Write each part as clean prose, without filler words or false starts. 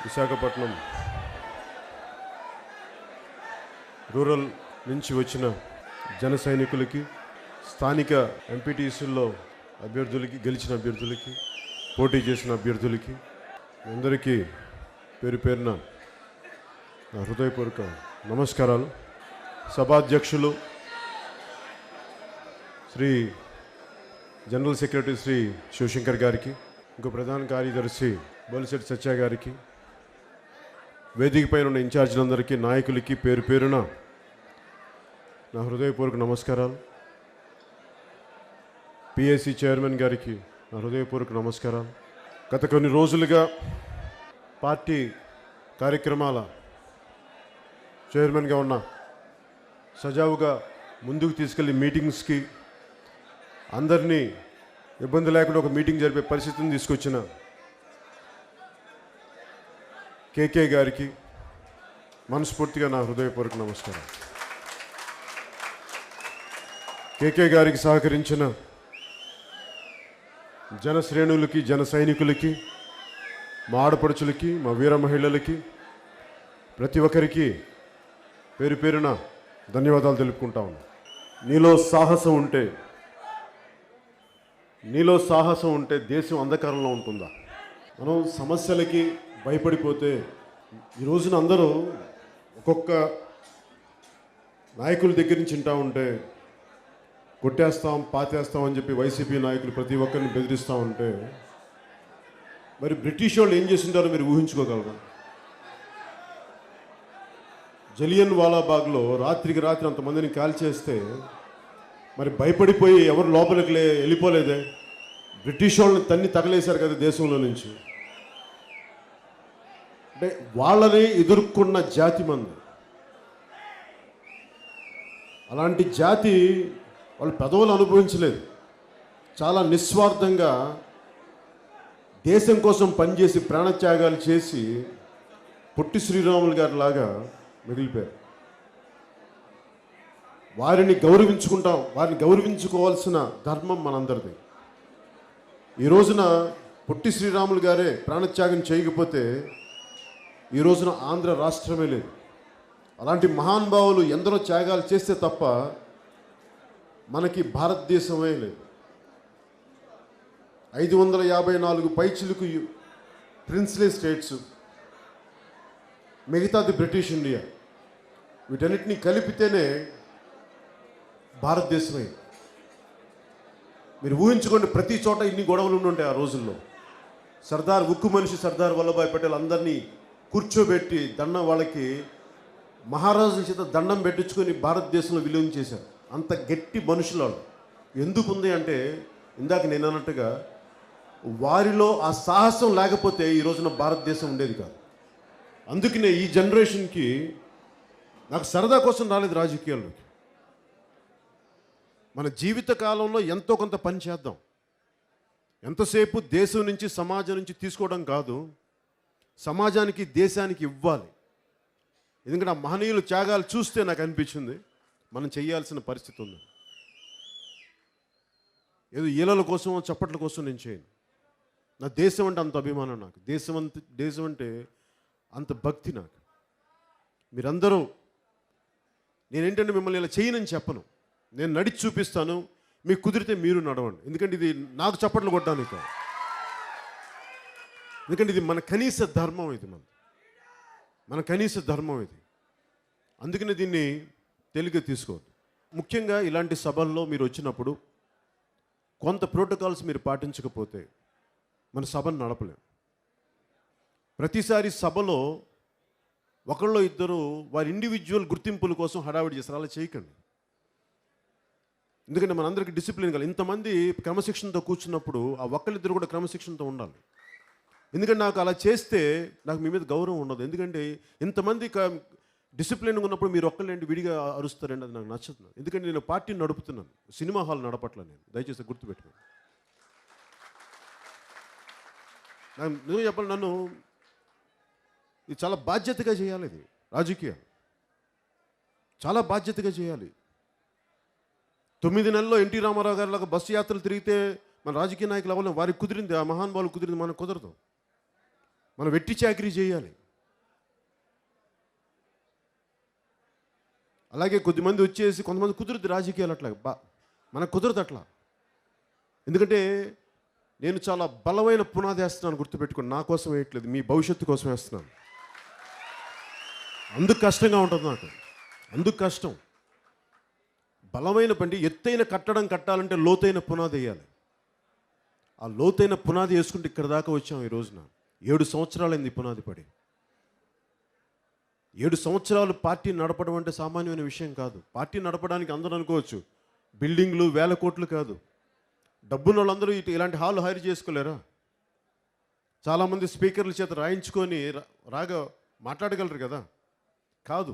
Visakhapatnam rural నుంచి వచ్చిన జన సైనికులకి, స్థానిక ఎంపీటీసీల్లో అభ్యర్థులకి, గెలిచిన అభ్యర్థులకి, పోటీ చేసిన అభ్యర్థులకి అందరికీ పేరు పేరున నా హృదయపూర్వక నమస్కారాలు. సభాధ్యక్షులు శ్రీ జనరల్ సెక్రటరీ శ్రీ శివశంకర్ గారికి, ఇంకో ప్రధాన కార్యదర్శి బొలిశెట్టి సత్య గారికి, వేదిక పైన ఉన్న ఇన్ఛార్జీలందరికీ, నాయకులకి పేరు పేరున నా హృదయపూర్వక నమస్కారాలు. పిఎస్సి చైర్మన్ గారికి నా హృదయపూర్వక నమస్కారాలు. గత కొన్ని రోజులుగా పార్టీ కార్యక్రమాల చైర్మన్గా ఉన్న, సజావుగా ముందుకు తీసుకెళ్ళి మీటింగ్స్కి అందరినీ ఇబ్బంది లేకుండా ఒక మీటింగ్ జరిపే పరిస్థితిని తీసుకొచ్చిన కేకే గారికి మనస్ఫూర్తిగా నా హృదయపూర్వక నమస్కారం. కేకే గారికి సహకరించిన జన శ్రేణులకి, జన సైనికులకి, మా ఆడపడుచులకి, మా వీర మహిళలకి, ప్రతి ఒక్కరికి పేరు పేరున ధన్యవాదాలు తెలుపుకుంటా ఉన్నాను. నీలో సాహసం ఉంటే దేశం అంధకారంలో ఉంటుందా? మనం సమస్యలకి భయపడిపోతే ఈ రోజున అందరూ ఒక్కొక్క నాయకుల దగ్గర నుంచి వింటా ఉంటే కొట్టేస్తాం, పాతేస్తాం అని చెప్పి వైసీపీ నాయకులు ప్రతి ఒక్కరిని బెదిరిస్తూ ఉంటే, మరి బ్రిటిష్ వాళ్ళు ఏం చేసింటారో మీరు ఊహించుకోగలరా? జలియన్ వాలాబాగ్లో రాత్రికి రాత్రి అంతమందిని కాల్చేస్తే మరి భయపడిపోయి ఎవరు లోపలికి వెళ్ళిపోలేదే? బ్రిటిష్ వాళ్ళని తన్ని తగలేశారు కదా దేశంలో నుంచి. అంటే వాళ్ళని ఎదుర్కొన్న జాతి మంది. అలాంటి జాతి వాళ్ళు పెదవులు అనుభవించలేదు. చాలా నిస్వార్థంగా దేశం కోసం పనిచేసి ప్రాణత్యాగాలు చేసి పొట్టి శ్రీరాములు గారి లాగా మిగిలిపోయారు. వారిని గౌరవించుకోవాల్సిన ధర్మం మనందరిది. ఈ రోజున పొట్టి శ్రీరాములు గారే ప్రాణత్యాగం చేయకపోతే ఈ రోజున ఆంధ్ర రాష్ట్రమే లేదు. అలాంటి మహానుభావులు ఎందరో త్యాగాలు చేస్తే తప్ప మనకి భారతదేశమే లేదు. 554 పైచిలుకు ప్రిన్స్లీ స్టేట్స్, మిగతాది బ్రిటిష్ ఇండియా, వీటన్నిటినీ కలిపితేనే భారతదేశమే. మీరు ఊహించుకోండి, ప్రతి చోట ఇన్ని గొడవలు ఉండుంటాయి ఆ రోజుల్లో. ఉక్కు మనిషి సర్దార్ వల్లభాయ్ పటేల్ అందరినీ కూర్చోబెట్టి వాళ్ళకి మహారాజు చేత దండం పెట్టించుకొని భారతదేశంలో విలీనం చేశారు. అంత గట్టి మనుషులు ఎందుకు ఉంది అంటే, ఇందాక నేను అన్నట్టుగా వారిలో ఆ సాహసం లేకపోతే ఈ రోజున భారతదేశం ఉండేది కాదు. అందుకనే ఈ జనరేషన్కి నాకు సరదా కోసం రాలేదు రాజకీయాల్లోకి. మన జీవిత కాలంలో ఎంతో కొంత పని చేద్దాం. ఎంతసేపు దేశం నుంచి, సమాజం నుంచి తీసుకోవడం కాదు, సమాజానికి, దేశానికి ఇవ్వాలి. ఎందుకంటే ఆ మహనీయుల త్యాగాలు చూస్తే నాకు అనిపించింది మనం చేయాల్సిన పరిస్థితి ఉంది. ఏదో ఈలల కోసం, చప్పట్ల కోసం నేను చేయను. నా దేశం అంటే అంత అభిమానం నాకు. దేశం అంటే అంత భక్తి నాకు. మీరందరూ, నేనేంటంటే మిమ్మల్ని ఇలా చేయనని చెప్పను, నేను నడిచి చూపిస్తాను. మీకు కుదిరితే మీరు నడవండి. ఎందుకంటే ఇది నాకు చప్పట్లు కొట్టడానికి కాదు. ఎందుకంటే ఇది మన కనీస ధర్మం, మన కనీస ధర్మం ఇది. అందుకని దీన్ని తేలిగ్గా తీసుకోవద్దు. ముఖ్యంగా ఇలాంటి సభల్లో మీరు వచ్చినప్పుడు కొంత ప్రోటోకాల్స్ మీరు పాటించకపోతే మన సభను నడపలేం. ప్రతిసారి సభలో ఒకళ్ళో ఇద్దరు వారి ఇండివిజువల్ గుర్తింపుల కోసం హడావిడి చేస్తారు. అలా చేయకండి. ఎందుకంటే మనందరికీ డిసిప్లిన్ కావాలి. ఇంతమంది క్రమశిక్షణతో కూర్చున్నప్పుడు ఆ ఒక్కళ్ళిద్దరు కూడా క్రమశిక్షణతో ఉండాలి. ఎందుకంటే నాకు అలా చేస్తే నాకు మీ మీద గౌరవం ఉండదు. ఎందుకంటే ఇంతమంది డిసిప్లిన్గా ఉన్నప్పుడు మీరు ఒక్కళ్ళేంటి విడిగా అరుస్తారండి, అది నాకు నచ్చదు. ఎందుకంటే నేను పార్టీని నడుపుతున్నాను, సినిమా హాల్ నడపట్ల. నేను దయచేసి గుర్తుపెట్టుకోండి. నాకు నిజంగా చెప్పాలి, నన్ను ఇది చాలా బాధ్యతగా చేయాలి. ఇది రాజకీయం చాలా బాధ్యతగా చేయాలి. 9 నెలల్లో ఎన్టీ రామారావు గారి లాగా బస్సు యాత్రలు తిరిగితే మన రాజకీయ నాయకులు అవ్వలేం. వారికి కుదిరింది, ఆ మహానుభావులు కుదిరింది, మనకు కుదరదు. మనం వెట్టి చాకరీ చేయాలి. అలాగే కొద్దిమంది వచ్చేసి కొంతమంది కుదురుద్ది రాజకీయాలు అట్లా మనకు కుదరదు అట్లా. ఎందుకంటే నేను చాలా బలమైన పునాది వేస్తున్నాను, గుర్తుపెట్టుకోండి. నా కోసం వేయట్లేదు, మీ భవిష్యత్తు కోసం వేస్తున్నాను. అందుకు కష్టంగా ఉంటుంది నాకు, అందుకు కష్టం. బలమైన పండి ఎత్తైన కట్టడం కట్టాలంటే లోతైన పునాది వేయాలి. ఆ లోతైన పునాది వేసుకుంటే ఇక్కడ దాకా వచ్చాం. ఈ రోజున 7 సంవత్సరాలైంది ఈ పునాది పడి. 7 సంవత్సరాలు పార్టీ నడపడం అంటే సామాన్యమైన విషయం కాదు. పార్టీ నడపడానికి అందరూ అనుకోవచ్చు బిల్డింగ్లు వేల కోట్లు కాదు. డబ్బున్న వాళ్ళందరూ ఇలాంటి హాల్ హైర్ చేసుకోలేరా? చాలామంది స్పీకర్ల చేత రాయించుకొని రాగా మాట్లాడగలరు కదా. కాదు,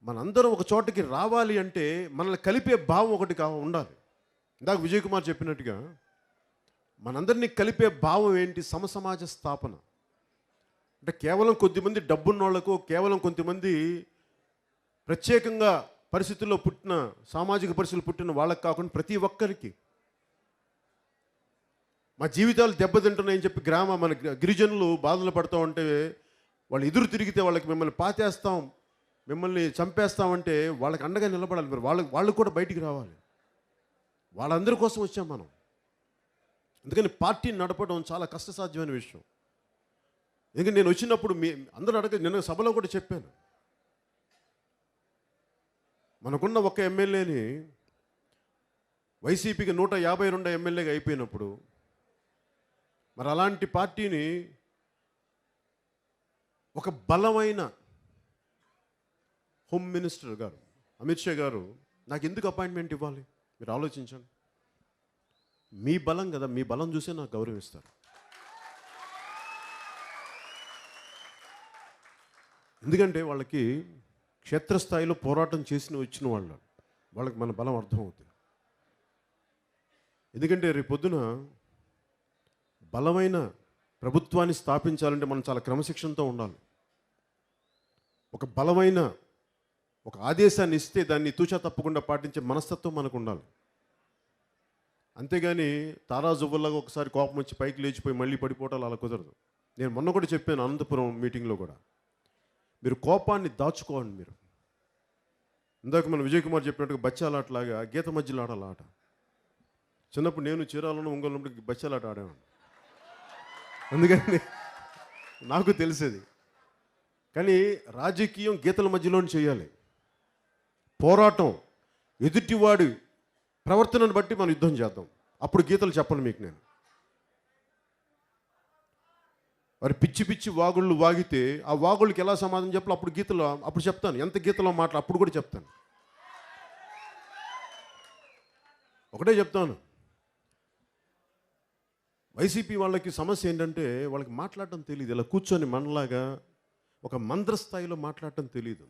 మనందరం ఒక చోటకి రావాలి అంటే మనల్ని కలిపే భావం ఒకటి ఉండాలి. ఇందాక విజయ్ కుమార్ చెప్పినట్టుగా మనందరినీ కలిపే భావం ఏంటి? సమసమాజ స్థాపన. అంటే కేవలం కొద్దిమంది డబ్బున్నోళ్లకు, కేవలం కొంతమంది ప్రత్యేకంగా పరిస్థితుల్లో పుట్టిన, సామాజిక పరిస్థితులు పుట్టిన వాళ్ళకి కాకుండా ప్రతి ఒక్కరికి. మా జీవితాలు దెబ్బతింటున్నాయని చెప్పి మన గిరిజనులు బాధలు పడుతూ ఉంటే, వాళ్ళు ఎదురు తిరిగితే వాళ్ళకి మిమ్మల్ని పాతేస్తాం, మిమ్మల్ని చంపేస్తామంటే వాళ్ళకి అండగా నిలబడాలి. మరి వాళ్ళు కూడా బయటికి రావాలి. వాళ్ళందరి కోసం వచ్చాం మనం. అందుకని పార్టీని నడపడం చాలా కష్టసాధ్యమైన విషయం. ఎందుకంటే నేను వచ్చినప్పుడు అందరూ నిన్న సభలో కూడా చెప్పాను, మనకున్న ఒక ఎమ్మెల్యేని వైసీపీకి 152 ఎమ్మెల్యేగా అయిపోయినప్పుడు, మరి అలాంటి పార్టీని ఒక బలమైన హోమ్ మినిస్టర్ గారు అమిత్ షా గారు నాకు ఎందుకు అపాయింట్మెంట్ ఇవ్వాలి? మీరు ఆలోచించండి. మీ బలం కదా, మీ బలం చూసే నాకు గౌరవిస్తారు. ఎందుకంటే వాళ్ళకి క్షేత్రస్థాయిలో పోరాటం వచ్చిన వాళ్ళకి మన బలం అర్థమవుతుంది. ఎందుకంటే రేపు పొద్దున బలమైన ప్రభుత్వాన్ని స్థాపించాలంటే మనం చాలా క్రమశిక్షణతో ఉండాలి. ఒక బలమైన ఒక ఆదేశాన్ని ఇస్తే దాన్ని తూచా తప్పకుండా పాటించే మనస్తత్వం మనకు ఉండాలి. అంతేగాని తారాజువ్వలాగా ఒకసారి కోపం వచ్చి పైకి లేచిపోయి మళ్ళీ పడిపోవటాలు అలా కుదరదు. నేను మొన్న కూడా చెప్పాను అనంతపురం మీటింగ్లో కూడా, మీరు కోపాన్ని దాచుకోండి. మీరు ఇందాక మన విజయ్ కుమార్ చెప్పినట్టుగా బచ్చాలాటలాగా గీత మధ్యలో ఆడాలి ఆట. చిన్నప్పుడు నేను చీరాలను ఒంగోలు బచ్చాలాట ఆడేవాడిని, అందుకని నాకు తెలిసేది. కానీ రాజకీయం గీతల మధ్యలోనే చేయాలి. పోరాటం ఎదుటివాడి ప్రవర్తనను బట్టి మనం యుద్ధం చేద్దాం. అప్పుడు గీతలు చెప్పను మీకు నేను. వారి పిచ్చి పిచ్చి వాగుళ్ళు వాగితే ఆ వాగుళ్ళకి ఎలా సమాధానం చెప్పాలి అప్పుడు గీతలో అప్పుడు చెప్తాను. ఎంత గీతలో మాటలు అప్పుడు కూడా చెప్తాను. ఒకటే చెప్తాను, వైసీపీ వాళ్ళకి సమస్య ఏంటంటే వాళ్ళకి మాట్లాడటం తెలియదు. ఇలా కూర్చొని మనలాగా ఒక మంత్ర స్థాయిలో మాట్లాడటం తెలియదు.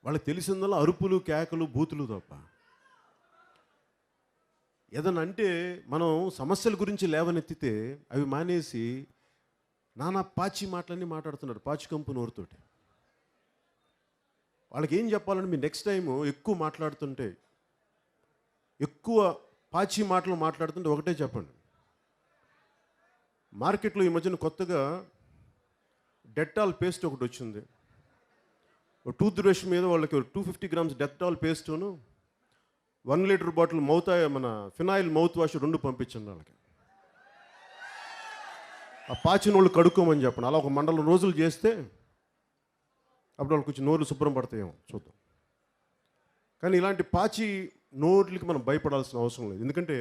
వాళ్ళకి తెలిసిందల్లా అరుపులు, కేకలు, బూతులు తప్ప. ఏదన్నా అంటే మనం సమస్యల గురించి లేవనెత్తితే అవి మానేసి నానా పాచి మాటలన్నీ మాట్లాడుతున్నారు, పాచి కంపు నోరుతోటి. వాళ్ళకి ఏం చెప్పాలంటే మీరు నెక్స్ట్ టైము ఎక్కువ మాట్లాడుతుంటే, ఎక్కువ పాచి మాటలు మాట్లాడుతుంటే ఒకటే చెప్పండి, మార్కెట్లో ఈ మధ్యన కొత్తగా డెట్టాల్ పేస్ట్ ఒకటి వచ్చింది. టూత్ బ్రష్ మీద వాళ్ళకి 250 grams డెట్టాల్ పేస్టును 1 లీటర్ బాటిల్ మన ఫినాయిల్ మౌత్ వాష్ 2 పంపించండి వాళ్ళకి. ఆ పాచినోళ్ళు కడుక్కోమని చెప్పండి. అలా ఒక మండలం రోజులు చేస్తే అప్పుడు వాళ్ళకి కొంచెం నోరు శుభ్రం పడతాయేమో చూద్దాం. కానీ ఇలాంటి పాచి నోట్లకి మనం భయపడాల్సిన అవసరం లేదు. ఎందుకంటే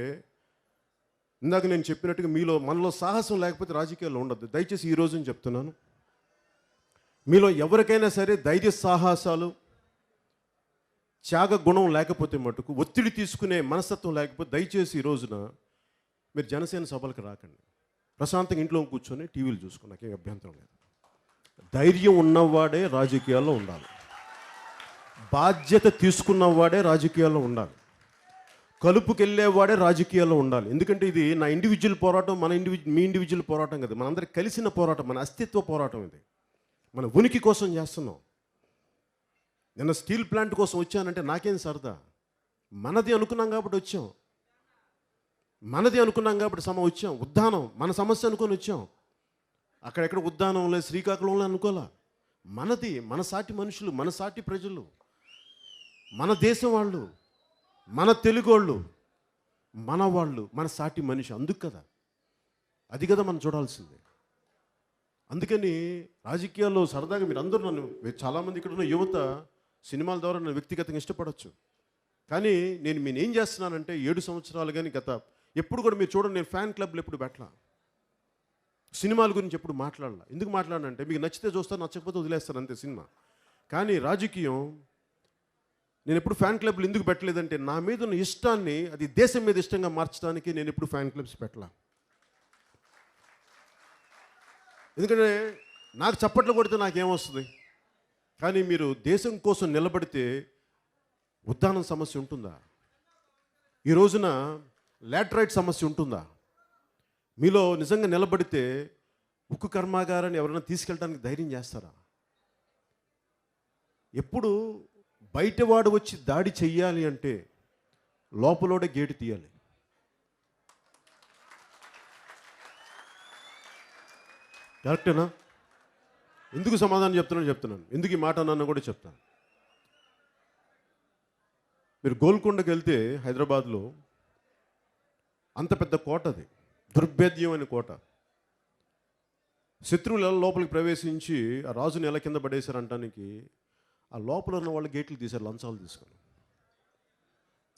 ఇందాక నేను చెప్పినట్టుగా మనలో సాహసం లేకపోతే రాజకీయాల్లో ఉండద్దు. దయచేసి ఈ రోజుని చెప్తున్నాను, మీలో ఎవరికైనా సరే ధైర్య సాహసాలు, త్యాగ గుణం లేకపోతే మటుకు, ఒత్తిడి తీసుకునే మనస్తత్వం లేకపోతే దయచేసి ఈ రోజున మీరు జనసేన సభలకు రాకండి. ప్రశాంతంగా ఇంట్లో కూర్చొని టీవీలు చూసుకోండి, నాకేం అభ్యంతరం లేదు. ధైర్యం ఉన్నవాడే రాజకీయాల్లో ఉండాలి. బాధ్యత తీసుకున్నవాడే రాజకీయాల్లో ఉండాలి. కలుపుకెళ్ళేవాడే రాజకీయాల్లో ఉండాలి. ఎందుకంటే ఇది నా ఇండివిజువల్ పోరాటం, మీ ఇండివిజువల్ పోరాటం కదా, మనందరికి కలిసిన పోరాటం, మన అస్తిత్వ పోరాటం. ఇది మన ఉనికి కోసం చేస్తున్నాం. నిన్న స్టీల్ ప్లాంట్ కోసం వచ్చానంటే నాకేం సరదా, మనది అనుకున్నాం కాబట్టి వచ్చాం. మనది అనుకున్నాం కాబట్టి వచ్చాం. ఉద్దానం మన సమస్య అనుకొని వచ్చాం. అక్కడెక్కడ ఉద్దానం లేదు, శ్రీకాకుళంలో అనుకోలే. మనది, మన సాటి మనుషులు, మన సాటి ప్రజలు, మన దేశం వాళ్ళు, మన తెలుగు వాళ్ళు, మన వాళ్ళు, మన సాటి మనిషి. అందుకు కదా, అది కదా మనం చూడాల్సింది. అందుకని రాజకీయాల్లో సరదాగా మీరు అందరూ నన్ను, చాలామంది ఇక్కడ ఉన్న యువత సినిమాల ద్వారా నన్ను వ్యక్తిగతంగా ఇష్టపడవచ్చు. కానీ నేను ఏం చేస్తున్నానంటే 7 సంవత్సరాలు కానీ ఎప్పుడు కూడా మీరు చూడండి, నేను ఫ్యాన్ క్లబ్లు ఎప్పుడు పెట్టలా, సినిమాల గురించి ఎప్పుడు మాట్లాడాల. ఎందుకు మాట్లాడనంటే మీకు నచ్చితే చూస్తాను, నచ్చకపోతే వదిలేస్తాను, అంతే సినిమా. కానీ రాజకీయం నేను ఎప్పుడు ఫ్యాన్ క్లబ్లు ఎందుకు పెట్టలేదంటే నా మీద ఉన్న ఇష్టాన్ని అది దేశం మీద ఇష్టంగా మార్చడానికి నేను ఎప్పుడు ఫ్యాన్ క్లబ్స్ పెట్టలా. ఎందుకంటే నాకు చప్పట్లు కొడితే నాకేమొస్తుంది, కానీ మీరు దేశం కోసం నిలబడితే ఉద్దానం సమస్య ఉంటుందా? ఈ రోజున లాటరైట్ సమస్య ఉంటుందా? మీలో నిజంగా నిలబడితే ఉక్కు కర్మాగారాన్ని ఎవరైనా తీసుకెళ్ళడానికి ధైర్యం చేస్తారా? ఎప్పుడు బయటవాడు వచ్చి దాడి చెయ్యాలి అంటే లోపలోడే గేటు తీయాలి. కరెక్టేనా? ఎందుకు సమాధానం చెప్తున్నాను, ఎందుకు ఈ మాట అన్నాను కూడా చెప్తాను. మీరు గోల్కొండకి వెళ్తే హైదరాబాద్లో అంత పెద్ద కోట, అది దుర్భేద్యమైన కోట. శత్రువులు లోపలికి ప్రవేశించి ఆ రాజుని ఎలా కింద పడేశారంటానికి ఆ లోపల ఉన్న వాళ్ళు గేట్లు తీశారు లంచాలు తీసుకొని.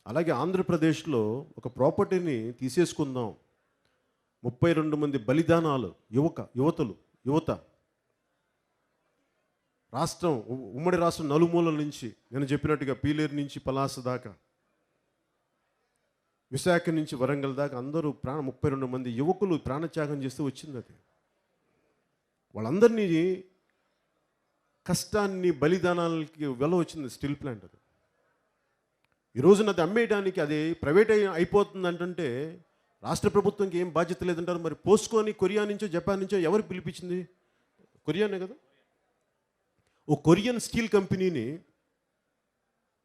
అలాగే ఆంధ్రప్రదేశ్లో ఒక ప్రాపర్టీని తీసేసుకుందాం, 32 మంది బలిదానాలు, యువత రాష్ట్రం, ఉమ్మడి రాష్ట్రం నలుమూలల నుంచి, నేను చెప్పినట్టుగా పీలేరు నుంచి పలాస దాకా, విశాఖ నుంచి వరంగల్ దాకా అందరూ 32 మంది యువకులు ప్రాణత్యాగం చేస్తూ వచ్చింది. అది వాళ్ళందరినీ కష్టాన్ని, బలిదానాలకి వచ్చింది స్టీల్ ప్లాంట్. అది ఈ రోజున అది అమ్మేయడానికి, అది ప్రైవేట్ అయిపోతుంది అంటే రాష్ట్ర ప్రభుత్వంకి ఏం బాధ్యత లేదంటారు. మరి పోస్కోని కొరియా నుంచో జపాన్ నుంచో ఎవరు పిలిపించింది? కొరియానే కదా. ఓ కొరియన్ స్టీల్ కంపెనీని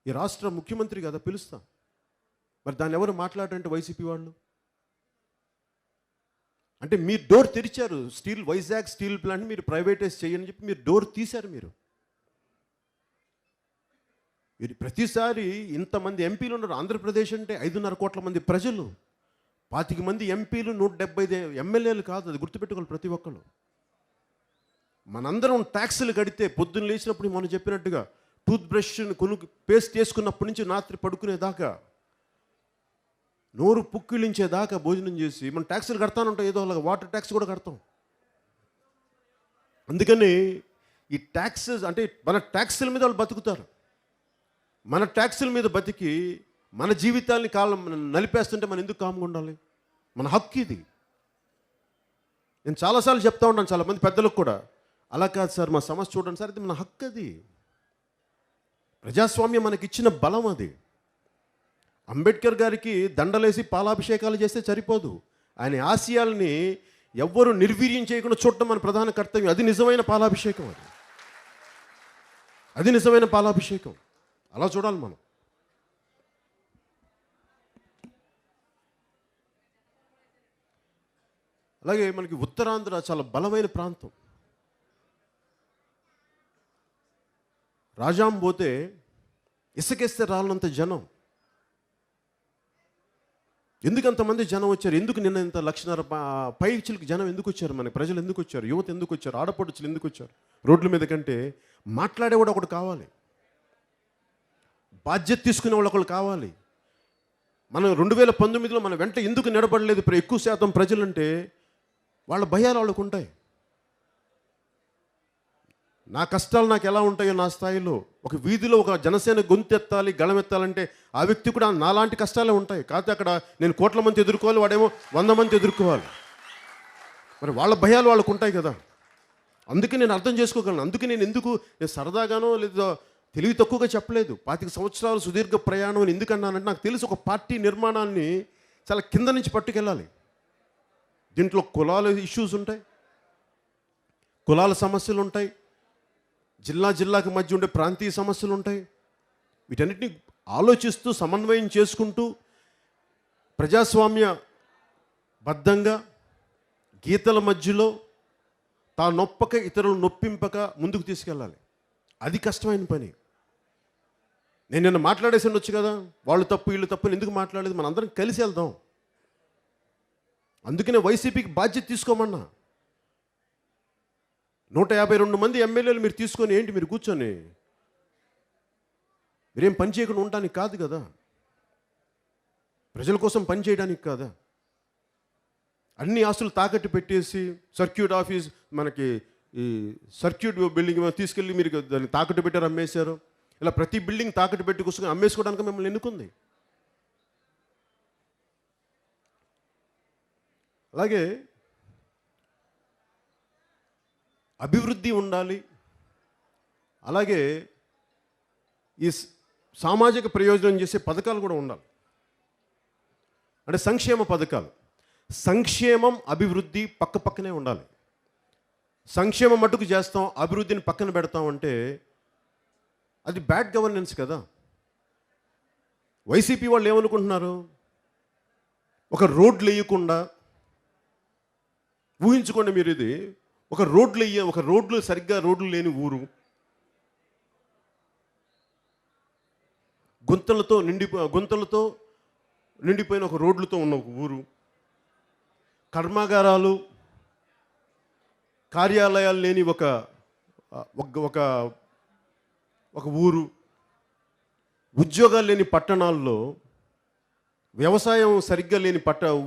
ఈ రాష్ట్ర ముఖ్యమంత్రి కదా పిలుస్తా. మరి దాన్ని ఎవరు మాట్లాడారంటే వైసీపీ వాళ్ళు. అంటే మీరు డోర్ తెరిచారు, వైజాగ్ స్టీల్ ప్లాంట్ మీరు ప్రైవేటైజ్ చేయని చెప్పి మీరు డోర్ తీశారు. మీరు ప్రతిసారి ఇంతమంది ఎంపీలు ఉన్నారు. ఆంధ్రప్రదేశ్ అంటే 5.5 కోట్ల మంది ప్రజలు, 25 మంది ఎంపీలు, 175 ఎమ్మెల్యేలు కాదు. అది గుర్తుపెట్టుకోవాలి ప్రతి ఒక్కరు. మనందరం ట్యాక్సులు కడితే పొద్దున్న లేచినప్పుడు మనం చెప్పినట్టుగా టూత్ బ్రష్ని పేస్ట్ చేసుకున్నప్పటి నుంచి రాత్రి పడుకునేదాకా, నోరు పుక్కిలించేదాకా భోజనం చేసి మనం ట్యాక్సులు కడతానంటాం. ఏదో అలాగా వాటర్ ట్యాక్స్ కూడా కడతాం. అందుకని ఈ ట్యాక్సెస్ అంటే మన ట్యాక్సుల మీద వాళ్ళు బతుకుతారు. మన ట్యాక్సుల మీద బతికి మన జీవితాన్ని నలిపేస్తుంటే మనం ఎందుకు కామ్గా ఉండాలి? మన హక్కు ఇది. నేను చాలాసార్లు చెప్తా ఉంటాను చాలామంది పెద్దలకు కూడా, అలా కాదు సార్, మా సమస్య చూడండి సార్, ఇది మన హక్కు. అది ప్రజాస్వామ్యం మనకి ఇచ్చిన బలం. అది అంబేద్కర్ గారికి దండలేసి పాలాభిషేకాలు చేస్తే సరిపోదు. ఆయన ఆశయాల్ని ఎవ్వరూ నిర్వీర్యం చేయకుండా చూడటం మన ప్రధాన కర్తవ్యం. అది నిజమైన పాలాభిషేకం. అది నిజమైన పాలాభిషేకం. అలా చూడాలి మనం. అలాగే మనకి ఉత్తరాంధ్ర చాలా బలమైన ప్రాంతం. రాజాం పోతే ఇసుకేస్తే రాళ్ళంత జనం. ఎందుకు అంతమంది జనం వచ్చారు? ఎందుకు నిన్న ఇంత 1.5 పైచిలకు జనం ఎందుకు వచ్చారు? మన ప్రజలు ఎందుకు వచ్చారు? యువత ఎందుకు వచ్చారు? ఆడపడుచులు ఎందుకు వచ్చారు రోడ్ల మీద? కంటే మాట్లాడేవాడు ఒకడు కావాలి, బాధ్యత తీసుకునే వాళ్ళు ఒకళ్ళు కావాలి. మనం 2019లో మన వెంట ఎందుకు నిలబడలేదు ఎక్కువ శాతం ప్రజలంటే వాళ్ళ భయాలు వాళ్ళకు ఉంటాయి. నా కష్టాలు నాకు ఎలా ఉంటాయో నా స్థాయిలో, ఒక వీధిలో ఒక జనసేన గొంతెత్తాలి, గళమెత్తాలంటే ఆ వ్యక్తి కూడా నాలాంటి కష్టాలే ఉంటాయి. కాకపోతే అక్కడ నేను కోట్ల మంది ఎదుర్కోవాలి, వాడేమో 100 మంది ఎదుర్కోవాలి. మరి వాళ్ళ భయాలు వాళ్ళకు ఉంటాయి కదా. అందుకే నేను అర్థం చేసుకోగలను. అందుకే నేను సరదాగానో లేదా తెలివి తక్కువగా చెప్పలేదు. 25 సంవత్సరాలు సుదీర్ఘ ప్రయాణం అని ఎందుకన్నానంటే నాకు తెలుసు ఒక పార్టీ నిర్మాణాన్ని చాలా కింద నుంచి పట్టుకెళ్ళాలి. దీంట్లో కులాల ఇష్యూస్ ఉంటాయి, కులాల సమస్యలు ఉంటాయి, జిల్లాకి మధ్య ఉండే ప్రాంతీయ సమస్యలు ఉంటాయి. వీటన్నిటిని ఆలోచిస్తూ సమన్వయం చేసుకుంటూ ప్రజాస్వామ్య బద్ధంగా గీతల మధ్యలో తాను నొప్పక ఇతరులు నొప్పింపక ముందుకు తీసుకెళ్ళాలి. అది కష్టమైన పని. నేను నిన్న మాట్లాడేసి ఉండొచ్చు కదా, వాళ్ళు తప్పు వీళ్ళు తప్పు అని ఎందుకు మాట్లాడలేదు? మన అందరం కలిసి వెళ్దాం. అందుకనే వైసీపీకి బాధ్యత తీసుకోమన్నా. 152 మంది ఎమ్మెల్యేలు మీరు తీసుకొని ఏంటి మీరు కూర్చొని మీరేం పని చేయకుండా ఉండడానికి కాదు కదా, ప్రజల కోసం పని చేయడానికి కాదా? అన్ని ఆస్తులు తాకట్టు పెట్టేసి సర్క్యూట్ ఆఫీస్ మనకి ఈ సర్క్యూట్ బిల్డింగ్ తీసుకెళ్ళి మీరు దాన్ని తాకట్టు పెట్టారు, అమ్మేశారు. ఇలా ప్రతి బిల్డింగ్ తాకట్టు పెట్టి కూర్చొని అమ్మేసుకోవడానికి మిమ్మల్ని ఎన్నుకుంది. అలాగే అభివృద్ధి ఉండాలి. అలాగే ఈ సామాజిక ప్రయోజనం చేసే పథకాలు కూడా ఉండాలి. అంటే సంక్షేమ పథకాలు, సంక్షేమం అభివృద్ధి పక్క పక్కనే ఉండాలి. సంక్షేమం మట్టుకు చేస్తాం, అభివృద్ధిని పక్కన పెడతాం అంటే అది బ్యాడ్ గవర్నెన్స్ కదా. వైసీపీ వాళ్ళు ఏమనుకుంటున్నారు? ఒక రోడ్లు వేయకుండా, ఊహించుకోండి మీరు, ఇది ఒక రోడ్లు సరిగ్గా రోడ్లు లేని ఊరు, గుంతలతో నిండిపోయిన ఒక రోడ్లతో ఉన్న ఒక ఊరు, కర్మాగారాలు కార్యాలయాలు లేని ఒక ఊరు, ఉద్యోగాలు లేని పట్టణాల్లో, వ్యవసాయం సరిగ్గా లేని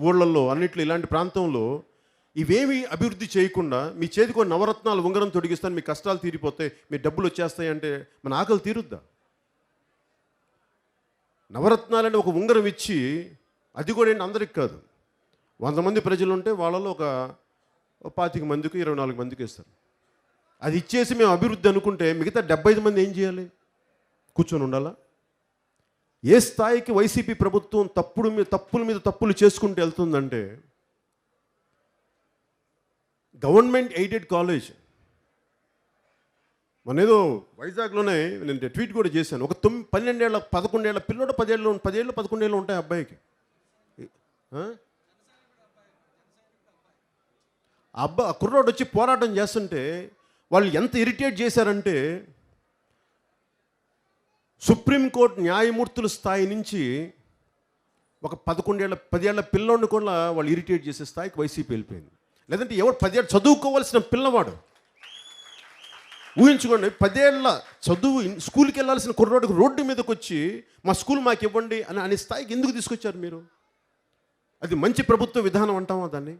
ఊళ్ళల్లో అన్నిట్లో ఇలాంటి ప్రాంతంలో ఇవేమీ అభివృద్ధి చేయకుండా మీ చేతికి నవరత్నాలు ఉంగరం తొడిగిస్తాను, మీ కష్టాలు తీరిపోతాయి, మీ డబ్బులు వచ్చేస్తాయి అంటే మన ఆకలి తీరుద్దా? నవరత్నాలని ఒక ఉంగరం ఇచ్చి, అది కూడా ఏంటి అందరికి కాదు, 100 మంది ప్రజలు ఉంటే వాళ్ళలో ఒక 25 మందికి 24 మందికి ఇస్తారు. అది ఇచ్చేసి మేము అభివృద్ధి అనుకుంటే మిగతా 75 మంది ఏం చేయాలి? కూర్చొని ఉండాలా? ఏ స్థాయికి వైసీపీ ప్రభుత్వం తప్పుల మీద తప్పులు చేసుకుంటూ వెళ్తుందంటే, గవర్నమెంట్ ఎయిడెడ్ కాలేజ్ మనేదో వైజాగ్లోనే నేను ట్వీట్ కూడా చేశాను. ఒక 12 ఏళ్ళ 11 ఏళ్ళ పిల్లోడు 10 11 ఏళ్ళు ఉంటాయి అబ్బాయికి. కుర్రోడు వచ్చి పోరాటం చేస్తుంటే వాళ్ళు ఎంత ఇరిటేట్ చేశారంటే, సుప్రీంకోర్టు న్యాయమూర్తుల స్థాయి నుంచి ఒక 10 ఏళ్ళ పిల్లోడిని కూడా వాళ్ళు ఇరిటేట్ చేసే స్థాయికి వైసీపీ వెళ్ళిపోయింది. లేదంటే ఎవరు 10 ఏళ్ళు చదువుకోవాల్సిన పిల్లవాడు, ఊహించుకోండి, 10 ఏళ్ళ చదువు స్కూల్కి వెళ్ళాల్సిన కుర్రోడికి రోడ్డు మీదకి వచ్చి మా స్కూల్ మాకు ఇవ్వండి అనే స్థాయికి ఎందుకు తీసుకొచ్చారు మీరు? అది మంచి ప్రభుత్వ విధానం అంటామా దాన్ని?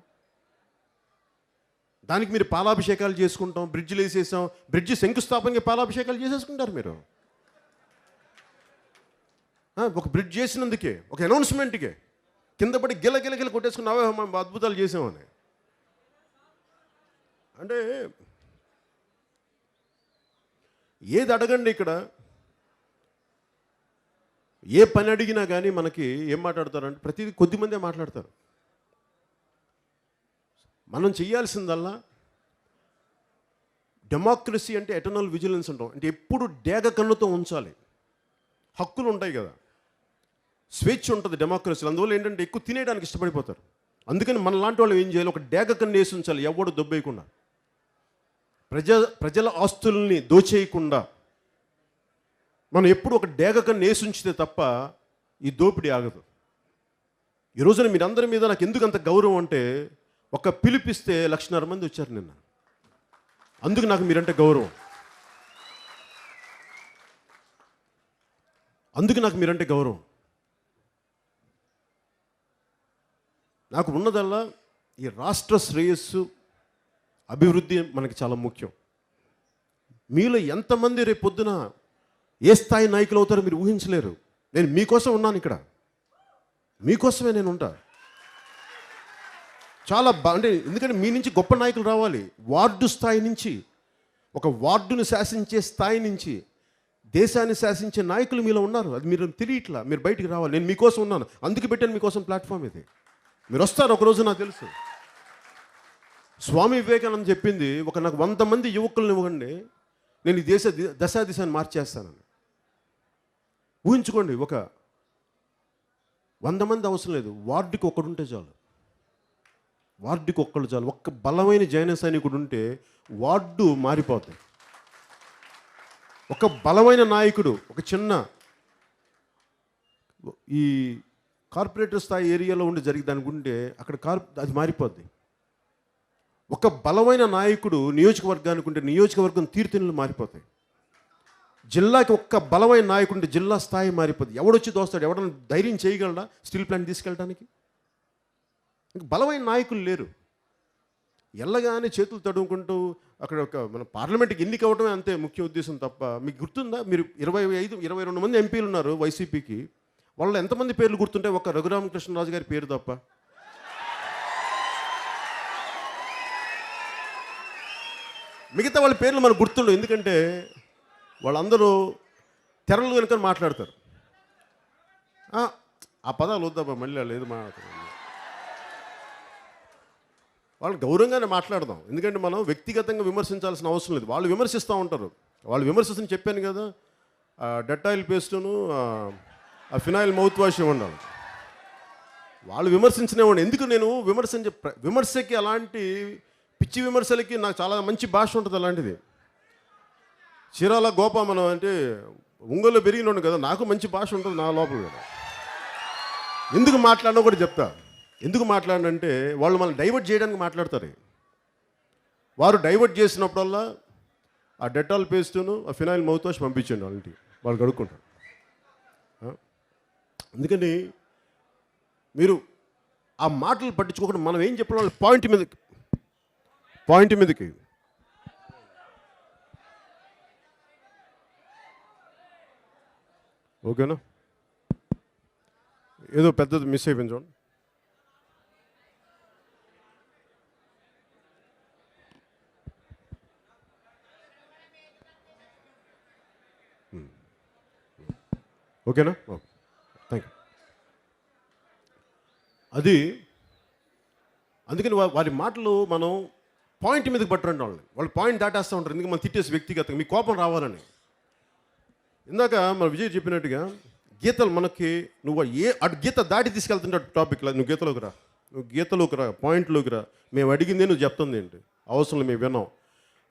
దానికి మీరు పాలాభిషేకాలు చేసుకుంటాం, బ్రిడ్జిలు వేసేసాం, బ్రిడ్జి శంకుస్థాపనకి పాలాభిషేకాలు చేసేసుకుంటారు మీరు. ఒక బ్రిడ్జ్ చేసినందుకే, ఒక అనౌన్స్మెంట్కే కింద పడి గిల కొట్టేసుకున్నావే మేము అద్భుతాలు చేసామని. అంటే ఏది అడగండి ఇక్కడ, ఏ పని అడిగినా కానీ మనకి ఏం మాట్లాడతారంటే ప్రతిదీ కొద్దిమందే మాట్లాడతారు. మనం చేయాల్సిందల్లా డెమోక్రసీ అంటే ఎటర్నల్ విజిలెన్స్ అంటాం. అంటే ఎప్పుడు డేగ కన్నుతో ఉంచాలి. హక్కులు ఉంటాయి కదా, స్వేచ్ఛ ఉంటుంది డెమోక్రసీలో. అందువల్ల ఏంటంటే ఎక్కువ తినేయడానికి ఇష్టపడిపోతారు. అందుకని మన లాంటి వాళ్ళు ఏం చేయాలి? ఒక డేగ కన్ను వేసి ఉంచాలి, ఎవడు దొబ్బేయకుండా, ప్రజల ఆస్తుల్ని దోచేయకుండా. మనం ఎప్పుడు ఒక డేగ కన్ను వేసి ఉంచితే తప్ప ఈ దోపిడీ ఆగదు. ఈ రోజున మీరందరి మీద నాకు ఎందుకు అంత గౌరవం అంటే, ఒక పిలిపిస్తే 1,50,000 మంది వచ్చారు నిన్న. అందుకు నాకు మీరంటే గౌరవం. నాకు ఉన్నదల్లా ఈ రాష్ట్ర శ్రేయస్సు, అభివృద్ధి మనకి చాలా ముఖ్యం. మీలో ఎంతమంది రేపు పొద్దున ఏ స్థాయి నాయకులు అవుతారో మీరు ఊహించలేరు. నేను మీకోసం ఉన్నాను ఇక్కడ, మీకోసమే నేను ఉంటా. చాలా అంటే ఎందుకంటే మీ నుంచి గొప్ప నాయకులు రావాలి. వార్డు స్థాయి నుంచి, ఒక వార్డును శాసించే స్థాయి నుంచి దేశాన్ని శాసించే నాయకులు మీలో ఉన్నారు. అది మీరు తెలియట్లా, మీరు బయటికి రావాలి. నేను మీకోసం ఉన్నాను, అందుకు పెట్టాను మీకోసం ప్లాట్ఫామ్ ఇది. మీరు వస్తారు ఒకరోజు, నాకు తెలుసు. స్వామి వివేకానంద చెప్పింది, నాకు 100 మంది యువకులను ఇవ్వండి, నేను ఈ దశాదిశాన్ని మార్చేస్తానని. ఊహించుకోండి, ఒక 100 మంది అవసరం లేదు, వార్డుకి ఒకడుంటే చాలు. వార్డుకి ఒక్కళ్ళు చాలు. ఒక్క బలమైన జైన సైనికుడు ఉంటే వార్డు మారిపోతాయి. ఒక బలమైన నాయకుడు, ఒక చిన్న ఈ కార్పొరేటర్ స్థాయి ఏరియాలో ఉండి జరిగి దానికి ఉంటే అక్కడ అది మారిపోద్ది. ఒక బలమైన నాయకుడు నియోజకవర్గానికి ఉంటే నియోజకవర్గం తీరుతెన్నులు మారిపోతాయి. జిల్లాకి ఒక్క బలమైన నాయకుడు ఉంటే జిల్లా స్థాయి మారిపోద్ది. ఎవడొచ్చి దోస్తాడు? ఎవడన్నా ధైర్యం చేయగలడా స్టీల్ ప్లాంట్ తీసుకెళ్ళడానికి? ఇంక బలమైన నాయకులు లేరు. ఎల్లగానే చేతులు తడుముకుంటూ అక్కడ మన పార్లమెంట్కి ఎన్నిక అవ్వడమే అంతే ముఖ్య ఉద్దేశం తప్ప, మీకు గుర్తుందా? మీరు 22 మంది ఎంపీలు ఉన్నారు వైసీపీకి. వాళ్ళు ఎంతమంది పేర్లు గుర్తుంటే ఒక రఘురామకృష్ణరాజు గారి పేరు తప్ప. మిగతా వాళ్ళ పేర్లు మనకు గుర్తుండవు. ఎందుకంటే వాళ్ళందరూ తెరలు కనుక మాట్లాడతారు. ఆ పదాలు వద్దాబా, మళ్ళీ లేదు మాట్లాడతారు. వాళ్ళు గౌరవంగానే మాట్లాడదాం. ఎందుకంటే మనం వ్యక్తిగతంగా విమర్శించాల్సిన అవసరం లేదు. వాళ్ళు విమర్శిస్తూ ఉంటారు. వాళ్ళు విమర్శిస్తని చెప్పాను కదా, డెటాయిల్ పేస్టును ఆ ఫినాయిల్ మౌత్ వాష్ ఇవ్వండి. వాళ్ళు విమర్శించినవ్వండి. ఎందుకు నేను విమర్శకి అలాంటి పిచ్చి విమర్శలకి నాకు చాలా మంచి భాష ఉంటుంది. అలాంటిది చీరాల గోపామనం అంటే ఒంగోలు పెరిగినోడు కదా, నాకు మంచి భాష ఉంటుంది నా లోపల కదా. ఎందుకు మాట్లాడినా కూడా చెప్తా. ఎందుకు మాట్లాడినంటే వాళ్ళు మనల్ని డైవర్ట్ చేయడానికి మాట్లాడతారు. వారు డైవర్ట్ చేసినప్పుడల్లా ఆ డెటాల్ పేస్టును ఆ ఫినాయిల్ మౌత్ వాష్ పంపించండి వాళ్ళకి, వాళ్ళు కడుక్కుంటారు. అందుకని మీరు ఆ మాటలు పట్టించుకోకుండా మనం ఏం చెప్పిన వాళ్ళు పాయింట్ మీదకి ఓకేనా? ఏదో పెద్దది మిస్ అయిపోయింది చూడండి. ఓకేనా? Okay, thank you. అది అందుకని వారి మాటలు మనం పాయింట్ మీదకి పట్టరండి వాళ్ళని. వాళ్ళు పాయింట్ దాటేస్తూ ఉంటారు. ఎందుకంటే మనం తిట్టేసి వ్యక్తిగతంగా మీ కోపం రావాలని. ఇందాక మన విజయ్ చెప్పినట్టుగా గీతలు మనకి నువ్వు అటు గీత దాటి తీసుకెళ్తుంటే టాపిక్లో నువ్వు గీతలోకి రా పాయింట్లోకి రా. మేము అడిగిందే నువ్వు చెప్తుంది ఏంటి, అవసరం మేము విన్నాం.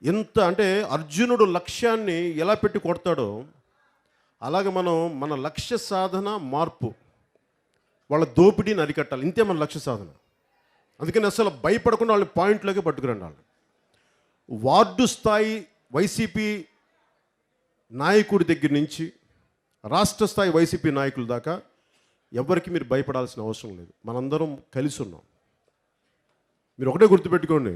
ఎంత అంటే అర్జునుడు లక్ష్యాన్ని ఎలా పెట్టి కొడతాడో అలాగే మనం మన లక్ష్య సాధన మార్పు, వాళ్ళ దోపిడీని అరికట్టాలి. ఇంతే మన లక్ష్య సాధన. అందుకని అసలు భయపడకుండా వాళ్ళని పాయింట్లోకి పట్టుకురండి. వాళ్ళు వార్డు స్థాయి వైసీపీ నాయకుడి దగ్గర నుంచి రాష్ట్ర స్థాయి వైసీపీ నాయకుల దాకా ఎవరికి మీరు భయపడాల్సిన అవసరం లేదు. మనందరం కలిసి ఉన్నాం. మీరు ఒకటే గుర్తుపెట్టుకోండి,